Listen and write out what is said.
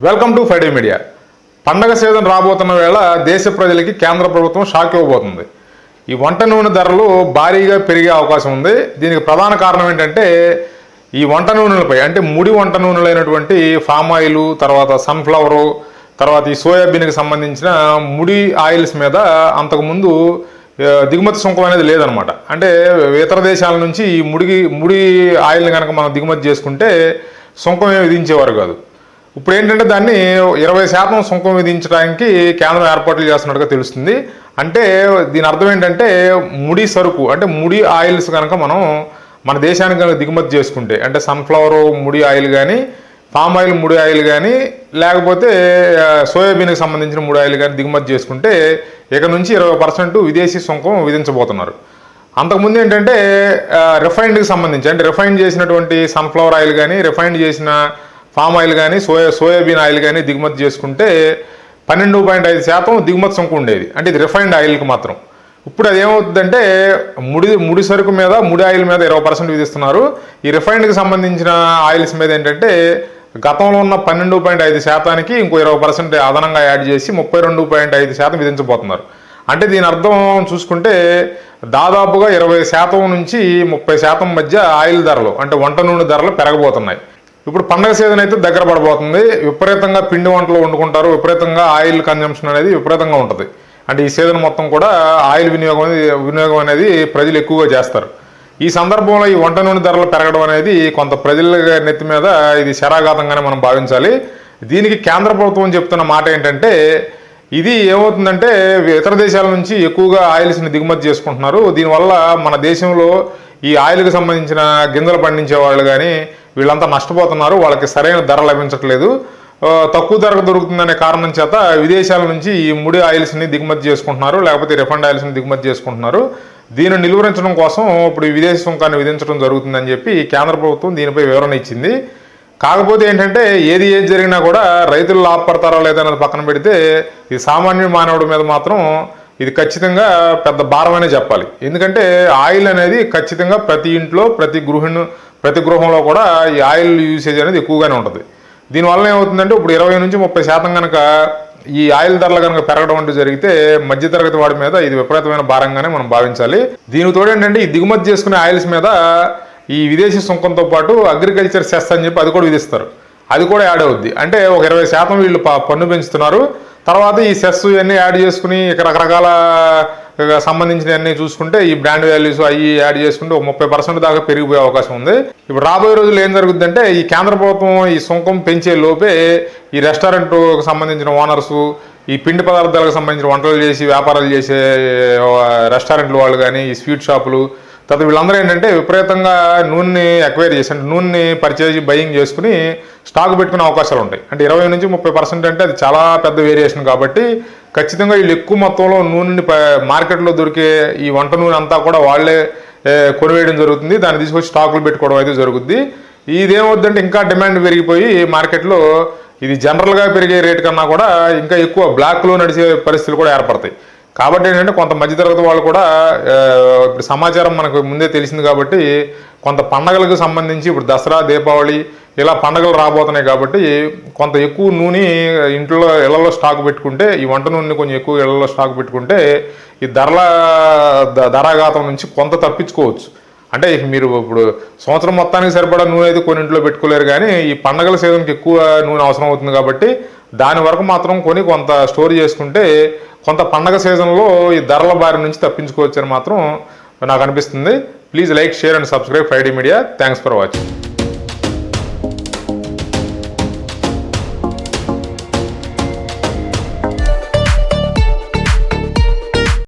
Welcome to Friday media. పండగ season రాబోతున్న వేళ దేశ ప్రజలకి కేంద్ర ప్రభుత్వం షాక్ ఇవ్వబోతుంది. ఈ వంట నూనె ధరలు భారీగా పెరిగే అవకాశం ఉంది. దీనికి ప్రధాన కారణం ఏంటంటే ఈ వంట నూనెలపై అంటే ముడి వంట నూనెలైనటువంటి ఫామ్ ఆయిల్, తర్వాత సన్ఫ్లవరు, తర్వాత ఈ సోయాబీన్కి సంబంధించిన ముడి ఆయిల్స్ మీద అంతకుముందు దిగుమతి సుంకం అనేది లేదనమాట. అంటే ఇతర దేశాల నుంచి ఈ ముడి ఆయిల్ని కనుక మనం దిగుమతి చేసుకుంటే సుంకం ఏమి విధించేవారు కాదు. ఇప్పుడు ఏంటంటే దాన్ని 20% సుంకం విధించడానికి కేంద్రం ఏర్పాట్లు చేస్తున్నట్టుగా తెలుస్తుంది. అంటే దీని అర్థం ఏంటంటే ముడి సరుకు అంటే ముడి ఆయిల్స్ కనుక మనం మన దేశానికి కనుక దిగుమతి చేసుకుంటే అంటే సన్ఫ్లవర్ ముడి ఆయిల్ కానీ, పామ్ ఆయిల్ ముడి ఆయిల్ కానీ, లేకపోతే సోయాబీన్కి సంబంధించిన ముడి ఆయిల్ కానీ దిగుమతి చేసుకుంటే ఇక నుంచి 20% విదేశీ సుంకం విధించబోతున్నారు. అంతకుముందు ఏంటంటే రిఫైన్డ్కి సంబంధించి అంటే రిఫైండ్ చేసినటువంటి సన్ఫ్లవర్ ఆయిల్ కానీ, రిఫైండ్ చేసిన పామ్ ఆయిల్ కానీ, సోయాబీన్ ఆయిల్ కానీ దిగుమతి చేసుకుంటే 12.5% దిగుమతి సుంకం ఉండేది. అంటే ఇది రిఫైన్డ్ ఆయిల్కి మాత్రం. ఇప్పుడు అది ఏమవుతుందంటే ముడి సరుకు మీద, ముడి ఆయిల్ మీద 20% విధిస్తున్నారు. ఈ రిఫైన్డ్కి సంబంధించిన ఆయిల్స్ మీద ఏంటంటే గతంలో ఉన్న 12.5%కి ఇంకో 20% అదనంగా యాడ్ చేసి 32.5% విధించబోతున్నారు. అంటే దీని అర్థం చూసుకుంటే దాదాపుగా 20% నుంచి 30% మధ్య ఆయిల్ ధరలు అంటే వంట నూనె ధరలు పెరగబోతున్నాయి. ఇప్పుడు పండగ సీజన్ అయితే దగ్గర పడబోతుంది. విపరీతంగా పిండి వంటలు వండుకుంటారు, విపరీతంగా ఆయిల్ కన్జంప్షన్ అనేది విపరీతంగా ఉంటుంది. అంటే ఈ సీజన్ మొత్తం కూడా ఆయిల్ వినియోగం అనేది ప్రజలు ఎక్కువగా చేస్తారు. ఈ సందర్భంలో ఈ వంట నూనె ధరలు పెరగడం అనేది కొంత ప్రజల నెత్తి మీద ఇది శరాఘాతంగానే మనం భావించాలి. దీనికి కేంద్ర ప్రభుత్వం చెప్తున్న మాట ఏంటంటే ఇది ఏమవుతుందంటే ఇతర దేశాల నుంచి ఎక్కువగా ఆయిల్స్ని దిగుమతి చేసుకుంటున్నారు. దీనివల్ల మన దేశంలో ఈ ఆయిల్కి సంబంధించిన గింజలు పండించే వాళ్ళు కానీ వీళ్ళంతా నష్టపోతున్నారు. వాళ్ళకి సరైన ధర లభించట్లేదు. తక్కువ ధరకు దొరుకుతుందనే కారణం చేత విదేశాల నుంచి ఈ ముడి ఆయిల్స్ని దిగుమతి చేసుకుంటున్నారు, లేకపోతే రిఫండ్ ఆయిల్స్ని దిగుమతి చేసుకుంటున్నారు. దీన్ని నిలువరించడం కోసం ఇప్పుడు విదేశీ సుంకాన్ని విధించడం జరుగుతుందని చెప్పి కేంద్ర ప్రభుత్వం దీనిపై వివరణ ఇచ్చింది. కాకపోతే ఏంటంటే ఏది జరిగినా కూడా రైతులు లాభపడతారో లేదన్నది పక్కన పెడితే ఇది సామాన్య మానవుడి మీద మాత్రం ఇది ఖచ్చితంగా పెద్ద భారమనే చెప్పాలి. ఎందుకంటే ఆయిల్ అనేది ఖచ్చితంగా ప్రతి ఇంట్లో ప్రతి గృహంలో కూడా ఈ ఆయిల్ యూసేజ్ అనేది ఎక్కువగానే ఉంటుంది. దీనివల్ల ఏమవుతుందంటే ఇప్పుడు 20 నుంచి 30% కనుక ఈ ఆయిల్ ధరలు కనుక పెరగడం అంటూ జరిగితే మధ్యతరగతి వాడి మీద ఇది విపరీతమైన భారంగానే మనం భావించాలి. దీనికి తోడు ఏంటంటే ఈ దిగుమతి చేసుకునే ఆయిల్స్ మీద ఈ విదేశీ సుంకంతో పాటు అగ్రికల్చర్ సెస్ అని చెప్పి అది కూడా విధిస్తారు. అది కూడా యాడ్ అవుద్ది. అంటే ఒక 20% వీళ్ళు పన్ను పెంచుతున్నారు. తర్వాత ఈ సెస్ ఇవన్నీ యాడ్ చేసుకుని ఇక రకరకాల సంబంధించినవన్నీ చూసుకుంటే ఈ బ్రాండ్ వాల్యూస్ అవి యాడ్ చేసుకుంటే ఒక 30% దాకా పెరిగిపోయే అవకాశం ఉంది. ఇప్పుడు రాబోయే రోజుల్లో ఏం జరుగుతుందంటే ఈ కేంద్ర ప్రభుత్వం ఈ సుంకం పెంచే లోపే ఈ రెస్టారెంట్కి సంబంధించిన ఓనర్సు, ఈ పిండి పదార్థాలకు సంబంధించిన వంటలు చేసి వ్యాపారాలు చేసే రెస్టారెంట్లు వాళ్ళు కానీ, ఈ స్వీట్ షాపులు, తర్వాత వీళ్ళందరూ ఏంటంటే విపరీతంగా నూనెని అక్వైర్ చేసి అంటే నూనెని పర్చేజ్ బయింగ్ చేసుకుని స్టాక్ పెట్టుకునే అవకాశాలు ఉంటాయి. అంటే 20 నుంచి 30% అంటే అది చాలా పెద్ద వేరియేషన్. కాబట్టి ఖచ్చితంగా వీళ్ళు ఎక్కువ మొత్తంలో నూనెని మార్కెట్లో దొరికే ఈ వంట నూనె అంతా కూడా వాళ్ళే కొనివేయడం జరుగుతుంది. దాన్ని తీసుకొచ్చి స్టాకులు పెట్టుకోవడం అయితే జరుగుద్ది. ఇదేమవుద్దంటే ఇంకా డిమాండ్ పెరిగిపోయి మార్కెట్లో ఇది జనరల్గా పెరిగే రేటు కన్నా కూడా ఇంకా ఎక్కువ బ్లాక్లో నడిచే పరిస్థితులు కూడా ఏర్పడతాయి. కాబట్టి ఏంటంటే కొంత మధ్యతరగతి వాళ్ళు కూడా ఇప్పుడు సమాచారం మనకు ముందే తెలిసింది కాబట్టి కొంత పండగలకు సంబంధించి ఇప్పుడు దసరా, దీపావళి ఇలా పండగలు రాబోతున్నాయి కాబట్టి కొంత ఎక్కువ నూనె ఇళ్లలో స్టాక్ పెట్టుకుంటే ఈ వంట నూనెని కొంచెం ఎక్కువ ఇళ్లలో స్టాక్ పెట్టుకుంటే ఈ ధరాఘాతం నుంచి కొంత తప్పించుకోవచ్చు. అంటే మీరు ఇప్పుడు సంవత్సరం మొత్తానికి సరిపడా నూనె అయితే కొన్ని ఇంట్లో పెట్టుకోలేరు, కానీ ఈ పండగల సీజన్కి ఎక్కువ నూనె అవసరం అవుతుంది కాబట్టి దాని వరకు మాత్రం కొంత స్టోర్ చేసుకుంటే కొంత పండగ సీజన్లో ఈ ధరల బారి నుంచి తప్పించుకోవచ్చు అని మాత్రం నాకు అనిపిస్తుంది. Please like, share and subscribe Friday media. Thanks for watching.